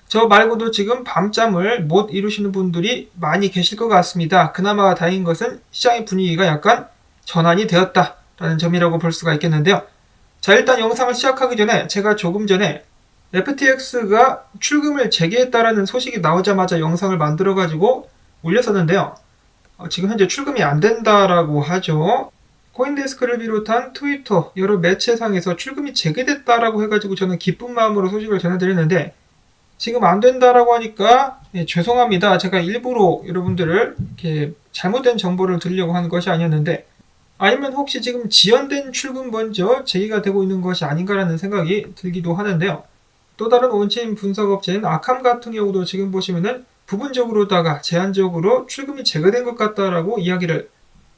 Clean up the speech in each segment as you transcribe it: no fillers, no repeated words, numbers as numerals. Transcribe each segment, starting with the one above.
저 말고도 지금 밤잠을 못 이루시는 분들이 많이 계실 것 같습니다. 그나마 다행인 것은 시장의 분위기가 약간 전환이 되었다라는 점이라고 볼 수가 있겠는데요. 자, 일단 영상을 시작하기 전에 제가 조금 전에 FTX가 출금을 재개했다라는 소식이 나오자마자 영상을 만들어가지고 올렸었는데요. 지금 현재 출금이 안 된다라고 하죠. 코인데스크를 비롯한 트위터 여러 매체상에서 출금이 재개됐다라고 해가지고 저는 기쁜 마음으로 소식을 전해드렸는데 지금 안 된다라고 하니까 죄송합니다. 제가 일부러 여러분들을 이렇게 잘못된 정보를 드리려고 하는 것이 아니었는데 아니면 혹시 지금 지연된 출금 먼저 제기가 되고 있는 것이 아닌가라는 생각이 들기도 하는데요. 또 다른 온체인 분석업체인 아캄 같은 경우도 지금 보시면은 부분적으로다가 제한적으로 출금이 재개된 것 같다라고 이야기를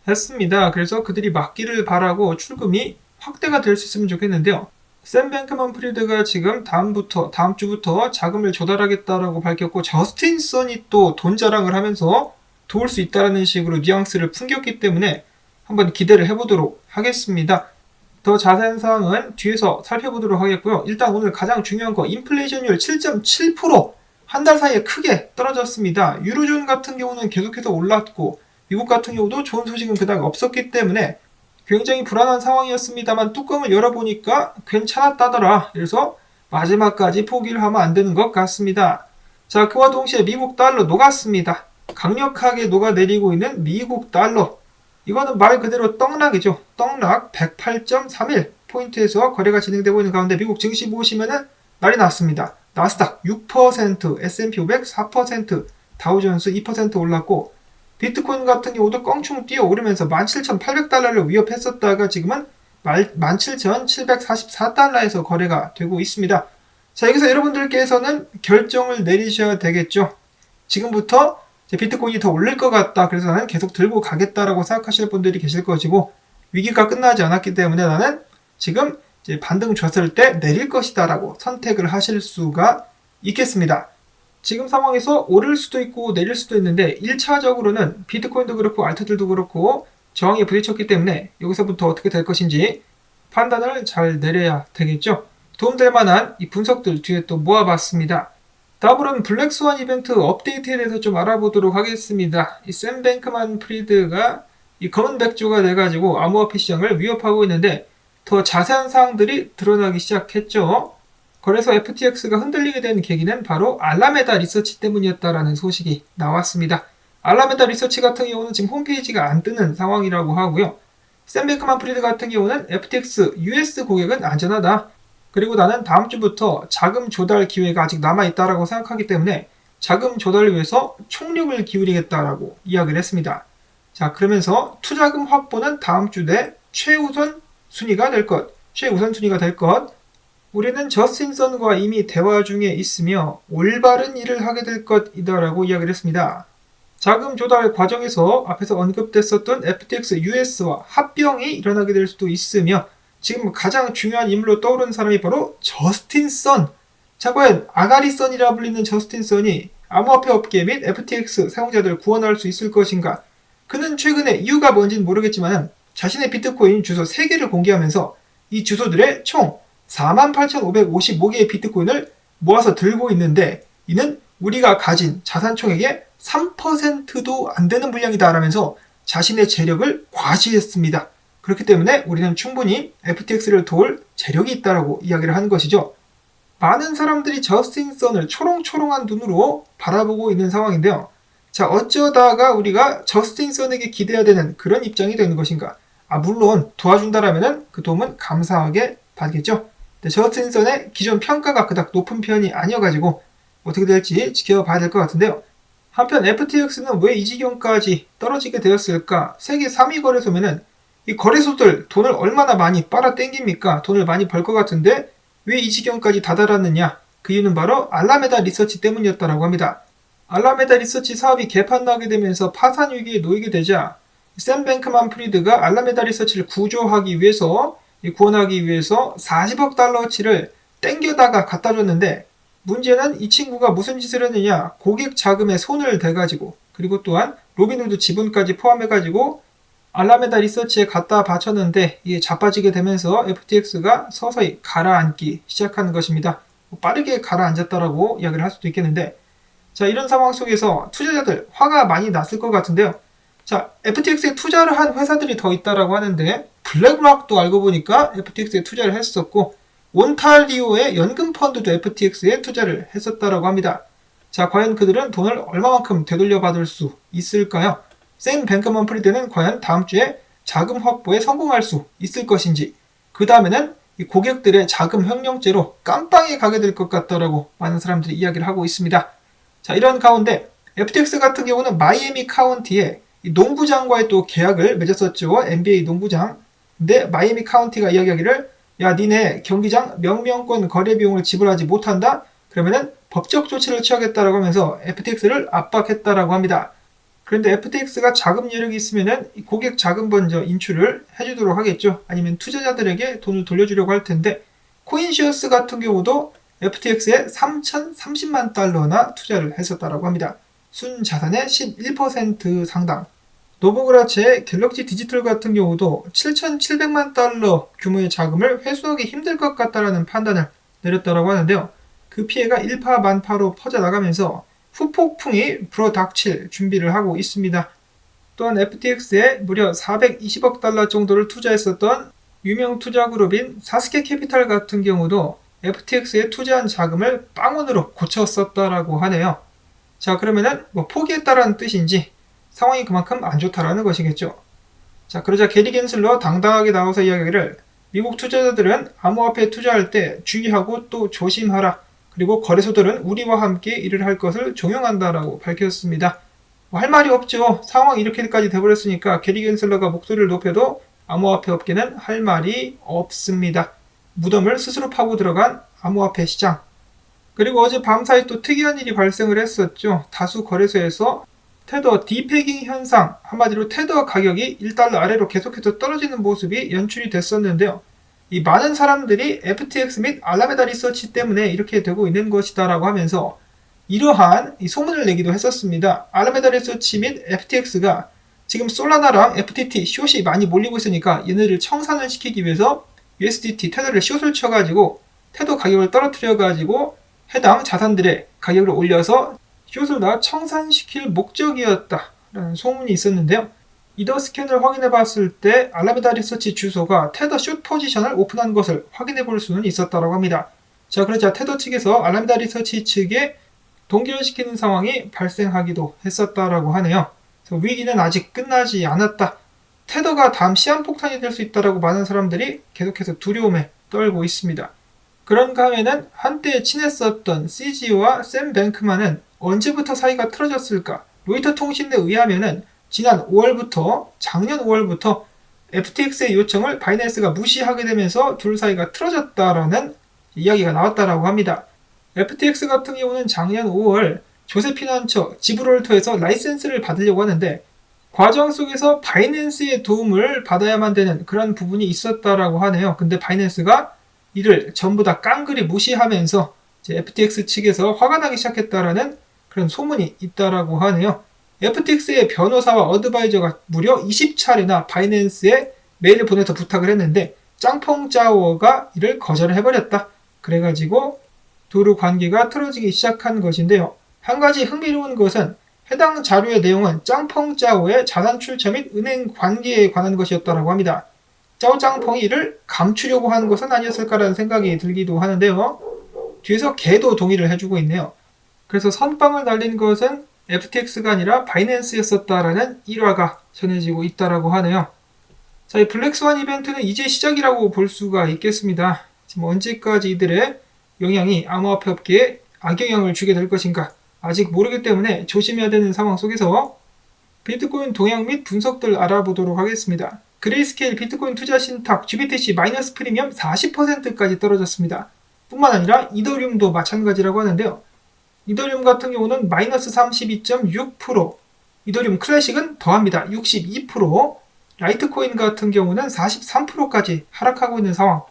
했습니다. 그래서 그들이 막기를 바라고 출금이 확대가 될 수 있으면 좋겠는데요. 샘 뱅크먼 프리드가 지금 다음 주부터 자금을 조달하겠다라고 밝혔고 저스틴 선이 또 돈 자랑을 하면서 도울 수 있다라는 식으로 뉘앙스를 풍겼기 때문에 한번 기대를 해보도록 하겠습니다. 더 자세한 사항은 뒤에서 살펴보도록 하겠고요. 일단 오늘 가장 중요한 거 인플레이션율 7.7% 한 달 사이에 크게 떨어졌습니다. 유로존 같은 경우는 계속해서 올랐고 미국 같은 경우도 좋은 소식은 그닥 없었기 때문에 굉장히 불안한 상황이었습니다만 뚜껑을 열어보니까 괜찮았다더라. 그래서 마지막까지 포기를 하면 안 되는 것 같습니다. 자, 그와 동시에 미국 달러 녹았습니다. 강력하게 녹아내리고 있는 미국 달러. 이거는 말 그대로 떡락이죠. 떡락 108.31 포인트에서 거래가 진행되고 있는 가운데 미국 증시 보시면은 난리 났습니다. 나스닥 6%, S&P 500 4%, 다우존스 2% 올랐고 비트코인 같은 경우도 껑충 뛰어오르면서 17,800달러를 위협했었다가 지금은 17,744달러에서 거래가 되고 있습니다. 자, 여기서 여러분들께서는 결정을 내리셔야 되겠죠. 지금부터 비트코인이 더 올릴 것 같다. 그래서 나는 계속 들고 가겠다라고 생각하시는 분들이 계실 것이고 위기가 끝나지 않았기 때문에 나는 지금 이제 반등 줬을 때 내릴 것이다 라고 선택을 하실 수가 있겠습니다. 지금 상황에서 오를 수도 있고 내릴 수도 있는데 1차적으로는 비트코인도 그렇고 알트들도 그렇고 저항에 부딪혔기 때문에 여기서부터 어떻게 될 것인지 판단을 잘 내려야 되겠죠. 도움될 만한 이 분석들 뒤에 또 모아봤습니다. 다음으로는 블랙스완 이벤트 업데이트에 대해서 좀 알아보도록 하겠습니다. 이 샘 뱅크만 프리드가 이 검은 백조가 돼가지고 암호화폐 시장을 위협하고 있는데 더 자세한 사항들이 드러나기 시작했죠. 그래서 FTX가 흔들리게 된 계기는 바로 알라메다 리서치 때문이었다라는 소식이 나왔습니다. 알라메다 리서치 같은 경우는 지금 홈페이지가 안 뜨는 상황이라고 하고요. 샘 뱅크만 프리드 같은 경우는 FTX US 고객은 안전하다. 그리고 나는 다음 주부터 자금 조달 기회가 아직 남아있다라고 생각하기 때문에 자금 조달을 위해서 총력을 기울이겠다라고 이야기를 했습니다. 자, 그러면서 투자금 확보는 다음 주 내 최우선 순위가 될 것. 우리는 저스틴 선과 이미 대화 중에 있으며 올바른 일을 하게 될 것이다라고 이야기를 했습니다. 자금 조달 과정에서 앞에서 언급됐었던 FTX US와 합병이 일어나게 될 수도 있으며 지금 가장 중요한 인물로 떠오르는 사람이 바로 저스틴 선. 자, 과연 아가리 선이라 불리는 저스틴 선이 암호화폐 업계 및 FTX 사용자들을 구원할 수 있을 것인가? 그는 최근에 이유가 뭔지는 모르겠지만 자신의 비트코인 주소 3개를 공개하면서 이 주소들의 총 48,555개의 비트코인을 모아서 들고 있는데 이는 우리가 가진 자산 총액의 3%도 안 되는 물량이다 라면서 자신의 재력을 과시했습니다. 그렇기 때문에 우리는 충분히 FTX를 도울 재력이 있다라고 이야기를 하는 것이죠. 많은 사람들이 저스틴 선을 초롱초롱한 눈으로 바라보고 있는 상황인데요. 자, 어쩌다가 우리가 저스틴 선에게 기대해야 되는 그런 입장이 되는 것인가? 물론 도와준다라면 그 도움은 감사하게 받겠죠. 저스틴 선의 기존 평가가 그닥 높은 편이 아니어가지고 어떻게 될지 지켜봐야 될 것 같은데요. 한편 FTX는 왜 이 지경까지 떨어지게 되었을까? 세계 3위 거래소면은 이 거래소들 돈을 얼마나 많이 빨아당깁니까? 돈을 많이 벌 것 같은데 왜 이 지경까지 다다랐느냐? 그 이유는 바로 알라메다 리서치 때문이었다고 합니다. 알라메다 리서치 사업이 개판나게 되면서 파산 위기에 놓이게 되자 샘 뱅크만 프리드가 알라메다 리서치를 구조하기 위해서 구원하기 위해서 40억 달러치를 땡겨다가 갖다 줬는데 문제는 이 친구가 무슨 짓을 했느냐? 고객 자금에 손을 대가지고 그리고 또한 로빈후드 지분까지 포함해가지고 알라메다 리서치에 갖다 바쳤는데 이게 자빠지게 되면서 FTX가 서서히 가라앉기 시작하는 것입니다. 빠르게 가라앉았다라고 이야기를 할 수도 있겠는데, 자, 이런 상황 속에서 투자자들 화가 많이 났을 것 같은데요. 자, FTX에 투자를 한 회사들이 더 있다라고 하는데, 블랙락도 알고 보니까 FTX에 투자를 했었고, 온타리오의 연금 펀드도 FTX에 투자를 했었다라고 합니다. 자, 과연 그들은 돈을 얼마만큼 되돌려 받을 수 있을까요? 샘 뱅크먼 프리드는 과연 다음 주에 자금 확보에 성공할 수 있을 것인지, 그 다음에는 이 고객들의 자금 횡령죄로 깜빵에 가게 될 것 같다라고 많은 사람들이 이야기를 하고 있습니다. 자, 이런 가운데 FTX 같은 경우는 마이애미 카운티에 농구장과의 또 계약을 맺었었죠. NBA 농구장. 근데 마이애미 카운티가 이야기하기를, 야, 니네 경기장 명명권 거래 비용을 지불하지 못한다? 그러면은 법적 조치를 취하겠다라고 하면서 FTX를 압박했다라고 합니다. 그런데 FTX가 자금 여력이 있으면은 고객 자금 먼저 인출을 해주도록 하겠죠. 아니면 투자자들에게 돈을 돌려주려고 할 텐데, 코인시어스 같은 경우도 FTX에 3,030만 달러나 투자를 했었다라고 합니다. 순 자산의 11% 상당. 노보그라츠의 갤럭시 디지털 같은 경우도 7,700만 달러 규모의 자금을 회수하기 힘들 것 같다라는 판단을 내렸다고 하는데요. 그 피해가 일파만파로 퍼져나가면서 후폭풍이 불어닥칠 준비를 하고 있습니다. 또한 FTX에 무려 420억 달러 정도를 투자했었던 유명 투자 그룹인 사스케 캐피탈 같은 경우도 FTX에 투자한 자금을 빵원으로 고쳤었다라고 하네요. 자, 그러면은 포기했다라는 뜻인지 상황이 그만큼 안 좋다라는 것이겠죠. 자, 그러자 게리 겐슬러 당당하게 나와서 이야기를, 미국 투자자들은 암호화폐에 투자할 때 주의하고 또 조심하라. 그리고 거래소들은 우리와 함께 일을 할 것을 종용한다라고 밝혔습니다. 할 말이 없죠. 상황이 이렇게까지 돼버렸으니까 게리 겐슬러가 목소리를 높여도 암호화폐 업계는 할 말이 없습니다. 무덤을 스스로 파고 들어간 암호화폐 시장. 그리고 어제 밤사이 또 특이한 일이 발생을 했었죠. 다수 거래소에서 테더 디패깅 현상, 한마디로 테더 가격이 1달러 아래로 계속해서 떨어지는 모습이 연출이 됐었는데요. 이 많은 사람들이 FTX 및 알라메다 리서치 때문에 이렇게 되고 있는 것이다라고 하면서 이러한 이 소문을 내기도 했었습니다. 알라메다 리서치 및 FTX가 지금 솔라나랑 FTT 숏이 많이 몰리고 있으니까 얘네를 청산을 시키기 위해서 USDT 테더를 숏을 쳐가지고 테더 가격을 떨어뜨려가지고 해당 자산들의 가격을 올려서 숏을 다 청산시킬 목적이었다라는 소문이 있었는데요. 이더 스캔을 확인해 봤을 때 알라메다 리서치 주소가 테더 숏 포지션을 오픈한 것을 확인해 볼 수는 있었다고 합니다. 자, 그러자 테더 측에서 알라메다 리서치 측에 동결시키는 상황이 발생하기도 했었다라고 하네요. 위기는 아직 끝나지 않았다. 테더가 다음 시한폭탄이 될 수 있다라고 많은 사람들이 계속해서 두려움에 떨고 있습니다. 그런가 하면은 한때 친했었던 CG와 샘 뱅크만은 언제부터 사이가 틀어졌을까? 로이터 통신에 의하면은 지난 5월부터 작년 5월부터 FTX의 요청을 바이낸스가 무시하게 되면서 둘 사이가 틀어졌다라는 이야기가 나왔다라고 합니다. FTX 같은 경우는 작년 5월 조세피난처 지브롤터에서 라이센스를 받으려고 하는데 과정 속에서 바이낸스의 도움을 받아야만 되는 그런 부분이 있었다라고 하네요. 근데 바이낸스가 이를 전부 다 깡그리 무시하면서 이제 FTX 측에서 화가 나기 시작했다라는 그런 소문이 있다라고 하네요. FTX의 변호사와 어드바이저가 무려 20차례나 바이낸스에 메일을 보내서 부탁을 했는데 짱펑짜오가 이를 거절을 해버렸다. 그래가지고 두루 관계가 틀어지기 시작한 것인데요. 한 가지 흥미로운 것은 해당 자료의 내용은 짱펑짜오의 자산 출처 및 은행 관계에 관한 것이었다고 합니다. 짜오짱펑이 이를 감추려고 하는 것은 아니었을까라는 생각이 들기도 하는데요. 뒤에서 걔도 동의를 해주고 있네요. 그래서 선빵을 날린 것은 FTX가 아니라 바이낸스였었다라는 일화가 전해지고 있다라고 하네요. 자, 이 블랙스완 이벤트는 이제 시작이라고 볼 수가 있겠습니다. 지금 언제까지 이들의 영향이 암호화폐 업계에 악영향을 주게 될 것인가 아직 모르기 때문에 조심해야 되는 상황 속에서 비트코인 동향 및 분석들 알아보도록 하겠습니다. 그레이스케일 비트코인 투자 신탁 GBTC 마이너스 프리미엄 40%까지 떨어졌습니다. 뿐만 아니라 이더리움도 마찬가지라고 하는데요. 이더리움 같은 경우는 마이너스 32.6%, 이더리움 클래식은 더합니다. 62%, 라이트코인 같은 경우는 43%까지 하락하고 있는 상황.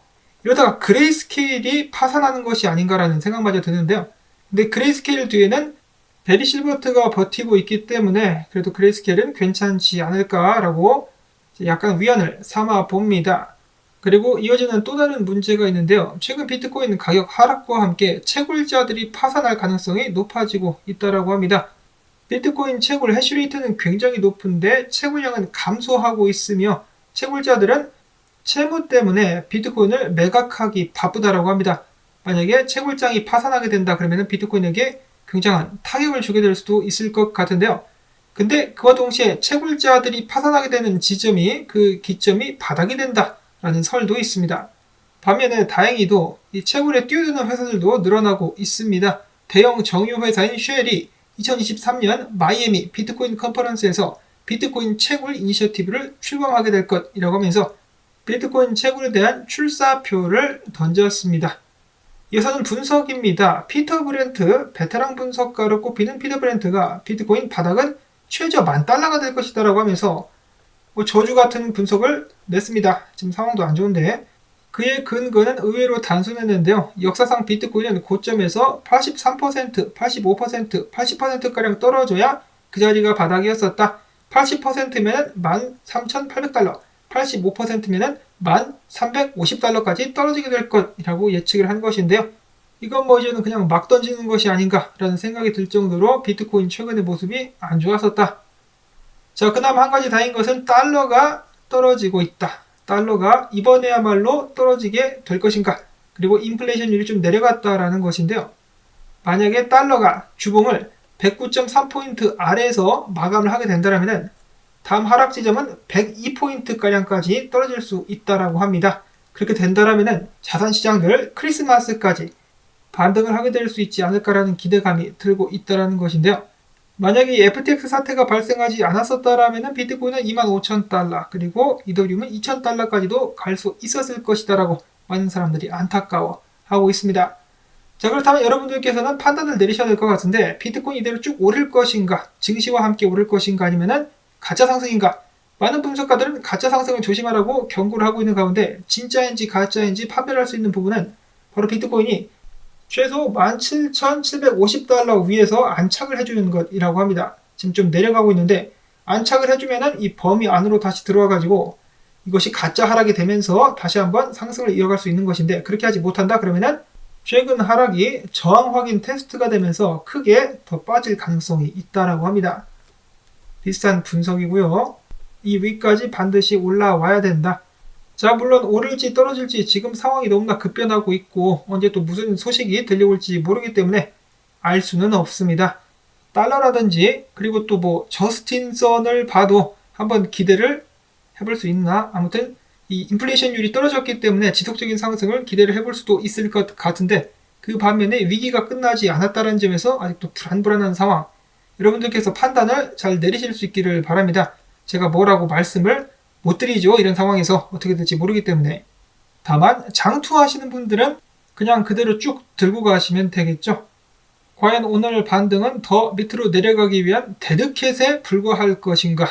이러다가 그레이스케일이 파산하는 것이 아닌가라는 생각마저 드는데요. 근데 그레이스케일 뒤에는 베리 실버트가 버티고 있기 때문에 그래도 그레이스케일은 괜찮지 않을까라고 약간 위안을 삼아 봅니다. 그리고 이어지는 또 다른 문제가 있는데요. 최근 비트코인 가격 하락과 함께 채굴자들이 파산할 가능성이 높아지고 있다고 합니다. 비트코인 채굴 해시레이트는 굉장히 높은데 채굴량은 감소하고 있으며 채굴자들은 채무 때문에 비트코인을 매각하기 바쁘다라고 합니다. 만약에 채굴장이 파산하게 된다 그러면 비트코인에게 굉장한 타격을 주게 될 수도 있을 것 같은데요. 근데 그와 동시에 채굴자들이 파산하게 되는 그 기점이 바닥이 된다라는 설도 있습니다. 반면에 다행히도 이 채굴에 뛰어드는 회사들도 늘어나고 있습니다. 대형 정유 회사인 쉘이 2023년 마이애미 비트코인 컨퍼런스에서 비트코인 채굴 이니셔티브를 출범하게 될 것이라고 하면서 비트코인 채굴에 대한 출사표를 던졌습니다. 이어서는 분석입니다. 피터 브렌트, 베테랑 분석가로 꼽히는 피터 브렌트가 비트코인 바닥은 최저 $10,000가 될 것이다 라고 하면서 저주 같은 분석을 냈습니다. 지금 상황도 안 좋은데 그의 근거는 의외로 단순했는데요. 역사상 비트코인은 고점에서 83%, 85%, 80%가량 떨어져야 그 자리가 바닥이었었다. 80%면 $13,800, 85%면 $1350까지 떨어지게 될 것이라고 예측을 한 것인데요. 이건 이제는 그냥 막 던지는 것이 아닌가라는 생각이 들 정도로 비트코인 최근의 모습이 안 좋았었다. 자, 그다음 한 가지 다행인 것은 달러가 떨어지고 있다. 달러가 이번에야말로 떨어지게 될 것인가? 그리고 인플레이션율이 좀 내려갔다라는 것인데요. 만약에 달러가 주봉을 109.3포인트 아래에서 마감을 하게 된다면 다음 하락 지점은 102포인트가량까지 떨어질 수 있다라고 합니다. 그렇게 된다면 자산시장들 크리스마스까지 반등을 하게 될 수 있지 않을까라는 기대감이 들고 있다라는 것인데요. 만약에 이 FTX 사태가 발생하지 않았었다라면 비트코인은 25,000달러 그리고 이더리움은 2,000달러까지도 갈 수 있었을 것이다라고 많은 사람들이 안타까워하고 있습니다. 자, 그렇다면 여러분들께서는 판단을 내리셔야 될 것 같은데 비트코인 이대로 쭉 오를 것인가, 증시와 함께 오를 것인가 아니면은 가짜 상승인가? 많은 분석가들은 가짜 상승을 조심하라고 경고를 하고 있는 가운데 진짜인지 가짜인지 판별할 수 있는 부분은 바로 비트코인이 최소 17,750달러 위에서 안착을 해주는 것이라고 합니다. 지금 좀 내려가고 있는데 안착을 해주면은 이 범위 안으로 다시 들어와가지고 이것이 가짜 하락이 되면서 다시 한번 상승을 이어갈 수 있는 것인데 그렇게 하지 못한다 그러면은 최근 하락이 저항 확인 테스트가 되면서 크게 더 빠질 가능성이 있다라고 합니다. 비슷한 분석이고요. 이 위까지 반드시 올라와야 된다. 자, 물론 오를지 떨어질지 지금 상황이 너무나 급변하고 있고 언제 또 무슨 소식이 들려올지 모르기 때문에 알 수는 없습니다. 달러라든지 그리고 또 저스틴 선을 봐도 한번 기대를 해볼 수 있나? 아무튼 이 인플레이션율이 떨어졌기 때문에 지속적인 상승을 기대를 해볼 수도 있을 것 같은데 그 반면에 위기가 끝나지 않았다는 점에서 아직도 불안불안한 상황. 여러분들께서 판단을 잘 내리실 수 있기를 바랍니다. 제가 뭐라고 말씀을 못 드리죠. 이런 상황에서 어떻게 될지 모르기 때문에. 다만 장투하시는 분들은 그냥 그대로 쭉 들고 가시면 되겠죠. 과연 오늘 반등은 더 밑으로 내려가기 위한 데드캣에 불과할 것인가?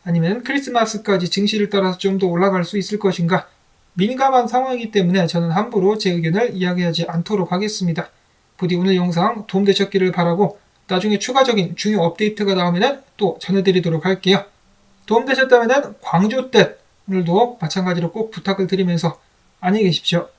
아니면 크리스마스까지 증시를 따라서 좀 더 올라갈 수 있을 것인가? 민감한 상황이기 때문에 저는 함부로 제 의견을 이야기하지 않도록 하겠습니다. 부디 오늘 영상 도움되셨기를 바라고 나중에 추가적인 중요 업데이트가 나오면 또 전해드리도록 할게요. 도움되셨다면 광조댓 오늘도 마찬가지로 꼭 부탁을 드리면서 안녕히 계십시오.